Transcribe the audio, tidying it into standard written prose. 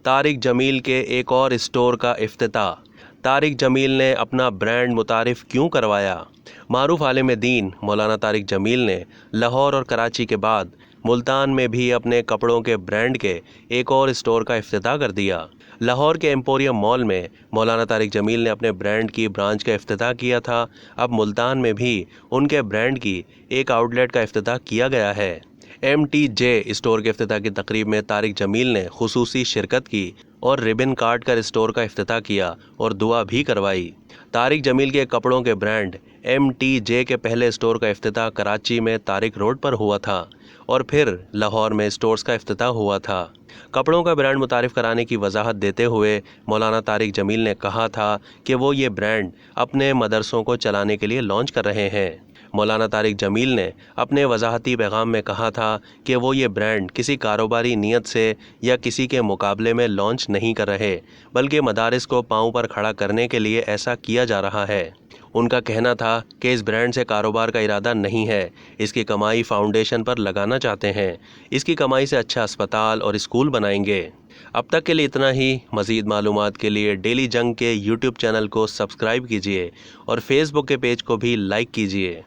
तारिक जमील के एक और स्टोर का इफ्तिताह। तारिक जमील ने अपना ब्रांड मुतारिफ क्यों करवाया? मारूफ आलिम दीन मौलाना तारिक जमील ने लाहौर और कराची के बाद मुल्तान में भी अपने कपड़ों के ब्रांड के एक और स्टोर का इफ्तिताह कर दिया। लाहौर के एम्पोरियम मॉल में मौलाना तारिक जमील ने अपने ब्रांड की ब्रांच का इफ्तिताह किया था। अब मुल्तान में भी उनके ब्रांड की एक आउटलेट का इफ्तिताह किया गया है। MTJ स्टोर के इफ्तिताह की तकरीब में तारिक जमील ने खुसूसी शिरकत की और रिबन काट कर स्टोर का इफ्तिताह किया और दुआ भी करवाई। तारिक जमील के कपड़ों के ब्रांड MTJ के पहले स्टोर का इफ्तिताह कराची में तारिक रोड पर हुआ था और फिर लाहौर में स्टोर्स का इफ्तिताह हुआ था। कपड़ों का ब्रांड मुतारिफ कराने की वजाहत देते हुए मौलाना तारिक जमील ने कहा था कि वो ये ब्रांड अपने मदरसों को चलाने के लिए लॉन्च कर रहे हैं। मौलाना तारिक जमील ने अपने वजाहती पैगाम में कहा था कि वो ये ब्रांड किसी कारोबारी नीयत से या किसी के मुकाबले में लॉन्च नहीं कर रहे, बल्कि मदारिस को पांव पर खड़ा करने के लिए ऐसा किया जा रहा है। उनका कहना था कि इस ब्रांड से कारोबार का इरादा नहीं है, इसकी कमाई फाउंडेशन पर लगाना चाहते हैं। इसकी कमाई से अच्छा अस्पताल और स्कूल बनाएंगे। अब तक के लिए इतना ही। मज़ीद मालूमात के लिए डेली जंग के YouTube चैनल को सब्सक्राइब कीजिए और फेसबुक के पेज को भी लाइक कीजिए।